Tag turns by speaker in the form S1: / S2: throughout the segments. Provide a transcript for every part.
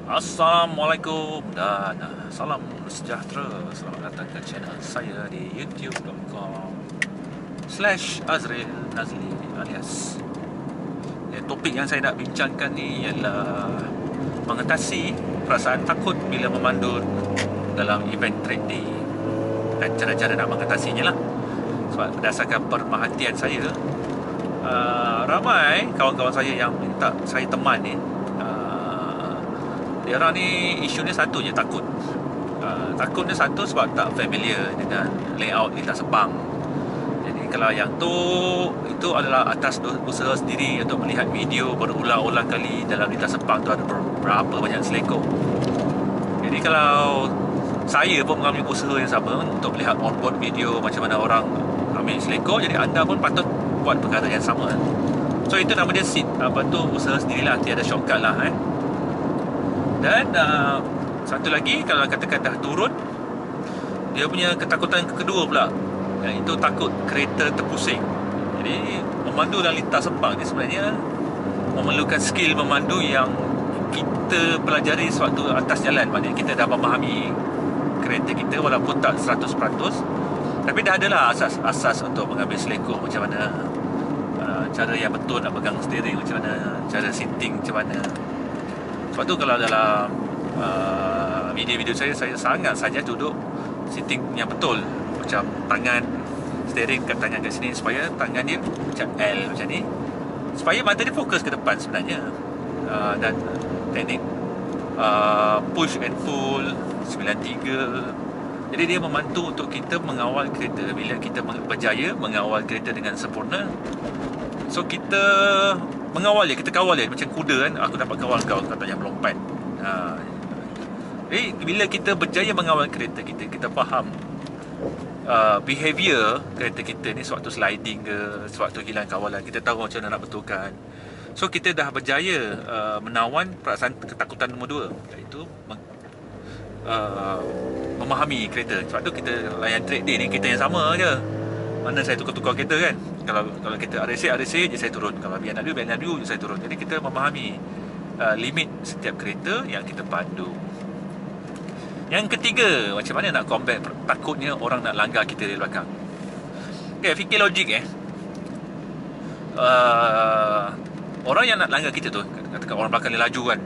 S1: Assalamualaikum dan salam sejahtera. Selamat datang ke channel saya di youtube.com/Azril Nazli alias. Topik yang saya nak bincangkan ni ialah mengatasi perasaan takut bila memandu dalam event trade day dan cara-cara nak mengatasinya lah. Sebab berdasarkan pemerhatian saya, ramai kawan-kawan saya yang minta saya teman ni. Dia orang ni isunya satu je, takut. Takutnya satu sebab tak familiar dengan layout lintas Sepang. Jadi kalau yang tu, itu adalah atas usaha sendiri untuk melihat video berulang-ulang kali dalam lintas Sepang tu ada berapa banyak selekor. Jadi kalau saya pun mengambil usaha yang sama untuk melihat onboard video macam mana orang ambil selekor, jadi anda pun patut buat perkara yang sama. So itu nama dia usaha sendirilah, tiada shortcut lah. Dan satu lagi, kalau katakan dah turun, dia punya ketakutan kedua pula, iaitu takut kereta terpusing. Jadi memandu dalam lintas Sepang ni sebenarnya memerlukan skill memandu yang kita pelajari sewaktu atas jalan. Maknanya kita dah memahami kereta kita walaupun tak 100%, tapi dah adalah asas-asas untuk mengambil selekor, macam mana cara yang betul nak pegang steering, macam mana cara seating, macam mana. Sebab tu kalau dalam video-video saya sangat saja duduk sitting yang betul, macam tangan steering kat tangan kat sini supaya tangan dia macam L macam ni, supaya mata dia fokus ke depan sebenarnya. Dan teknik push and pull 93, jadi dia membantu untuk kita mengawal kereta. Bila kita berjaya mengawal kereta dengan sempurna, so kita mengawal dia, kita kawal dia macam kuda kan. Aku dapat kawal kau, katanya melompat. Jadi bila kita berjaya mengawal kereta kita, kita faham behavior kereta kita ni sewaktu sliding ke, sewaktu hilang kawalan, kita tahu macam mana nak betulkan. So kita dah berjaya menawan perasaan ketakutan nombor 2, iaitu memahami kereta. Sebab tu kita layan trade day ni, kita yang sama je. Mana saya tukar-tukar kereta kan. Kalau kita RSA je saya turun, kalau BMW je saya turun. Jadi kita memahami limit setiap kereta yang kita pandu. Yang ketiga, macam mana nak combat takutnya orang nak langgar kita dari belakang. Okay, fikir logik orang yang nak langgar kita tu, katakan orang belakang ni laju kan,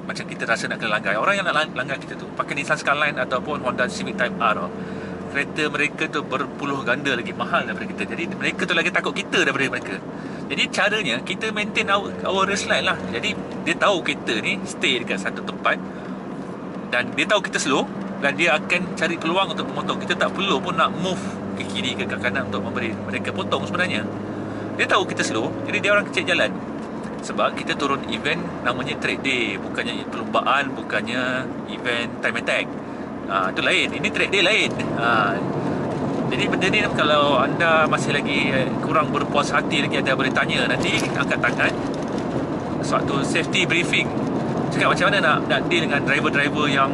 S1: macam kita rasa nak kena langgar. Orang yang nak langgar kita tu pakai Nissan Skyline ataupun Honda Civic Type R tu, kereta mereka tu berpuluh ganda lagi mahal daripada kita. Jadi mereka tu lagi takut kita daripada mereka. Jadi caranya kita maintain our race line lah. Jadi dia tahu kita ni stay dekat satu tempat, dan dia tahu kita slow, dan dia akan cari peluang untuk memotong. Kita tak perlu pun nak move ke kiri ke kanan untuk memberi mereka potong sebenarnya. Dia tahu kita slow, jadi dia orang kecil jalan. Sebab kita turun event namanya trade day, bukannya perlombaan, bukannya event time attack. Itu lain. Ini trade day lain. Jadi benda ni kalau anda masih lagi kurang berpuas hati lagi, anda boleh tanya nanti angkat tangan suatu safety briefing. Cakap macam mana nak deal dengan driver-driver yang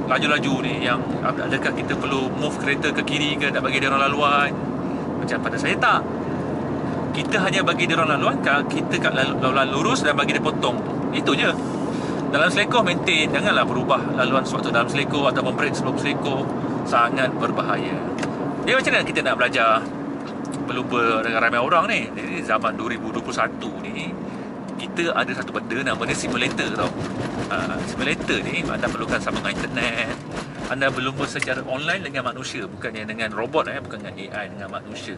S1: laju-laju ni, yang adakah kita perlu move kereta ke kiri ke, nak bagi dia orang laluan. Macam pada saya tak. Kita hanya bagi dia orang laluan kalau kita kat laluan lurus dan bagi dia potong. Itu je. Dalam selekor maintain, janganlah berubah laluan sewaktu dalam selekor ataupun break sebelum selekor. Sangat berbahaya. Dia macam mana kita nak belajar berlumba dengan ramai orang ni. Jadi zaman 2021 ni, kita ada satu benda nama dia simulator tau. Simulator ni anda perlukan sambungan internet, anda berlumba secara online dengan manusia, bukannya dengan robot, bukan dengan AI, dengan manusia.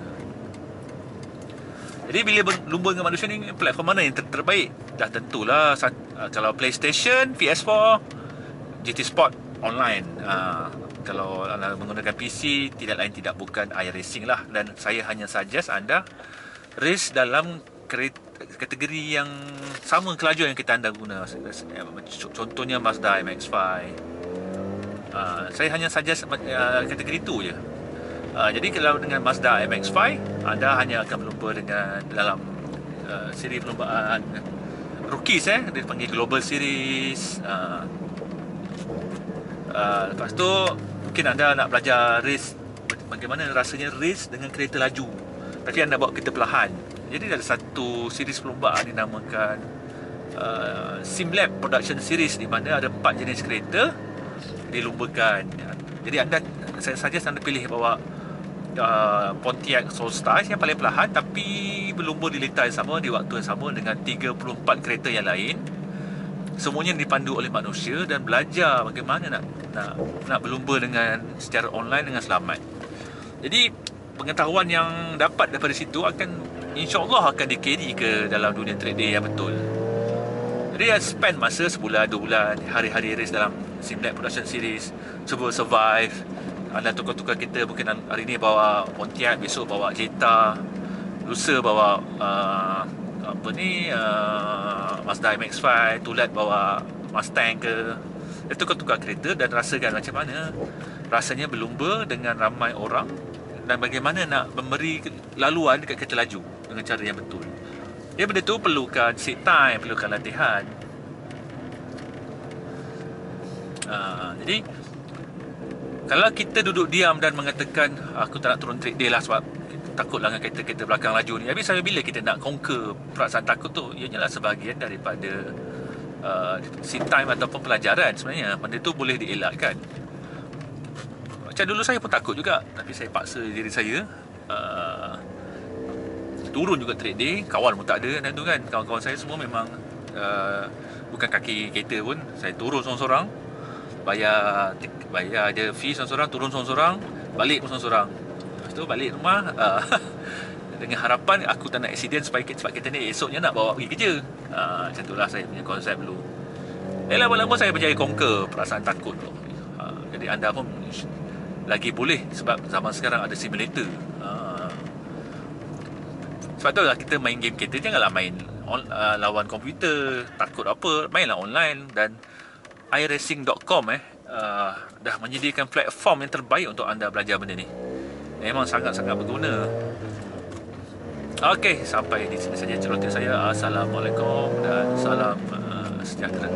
S1: Jadi bila berlumba dengan manusia ni, platform mana yang terbaik? Dah tentulah kalau PlayStation, PS4, GT Sport online. Kalau anda menggunakan PC, tidak lain tidak bukan iRacing lah. Dan saya hanya suggest anda race dalam kategori yang sama kelajuan yang kita anda guna. Contohnya Mazda MX-5. Saya hanya suggest kategori itu je. Jadi kalau dengan Mazda MX-5, anda hanya akan berlumba dengan dalam siri perlombaan rookies, dia panggil Global Series. Lepas tu mungkin anda nak belajar race, bagaimana rasanya race dengan kereta laju, tapi anda bawa kereta perlahan. Jadi ada satu series perlombaan dinamakan SimLab Production Series, di mana ada 4 jenis kereta dilumbakan. Jadi saya suggest anda pilih bawa Pontiac Soulstar yang paling perlahan, tapi berlumba di litar yang sama, di waktu yang sama dengan 34 kereta yang lain. Semuanya dipandu oleh manusia dan belajar bagaimana nak berlumba secara online dengan selamat. Jadi pengetahuan yang dapat daripada situ insya-Allah akan di-carry ke dalam dunia trading yang betul. Jadi spend masa sebulan, 2 bulan, hari-hari race dalam SimLab Production Series, cuba survive. Anda tukar-tukar kereta, mungkin hari ni bawa Pontiac, besok bawa Jetta, lusa bawa Mazda MX-5, tulat bawa Mustang ke. Dia tukar-tukar kereta dan rasakan macam mana rasanya berlumba dengan ramai orang dan bagaimana nak memberi laluan dekat kereta laju dengan cara yang betul. Dia benda tu perlukan sit time, perlukan latihan. Jadi kalau kita duduk diam dan mengatakan aku tak nak turun track day lah sebab takutlah dengan kereta-kereta belakang laju ni, habis bila kita nak conquer perasaan takut tu, ianya lah sebahagian daripada sit time ataupun pelajaran. Sebenarnya benda tu boleh dielakkan. Macam dulu saya pun takut juga, tapi saya paksa diri saya turun juga track day. Kawan pun tak ada dan tu kan, kawan-kawan saya semua memang bukan kaki kereta pun. Saya turun seorang-seorang, bayar je fee seorang-seorang, turun seorang-seorang, balik pun seorang-seorang. Lepas tu balik rumah dengan harapan aku tak nak accident sebab kereta ni esoknya nak bawa pergi kerja. Macam itulah saya punya konsep dulu. Lama-lama saya berjaya conquer perasaan takut tu. Jadi anda pun lagi boleh, sebab zaman sekarang ada simulator. Sebab tu lah kita main game kereta, janganlah main lawan komputer, takut apa, mainlah online. Dan iRacing.com dah menyediakan platform yang terbaik untuk anda belajar benda ni. Memang sangat-sangat berguna. Okey, sampai di sini saja celoteh saya. Assalamualaikum dan salam sejahtera.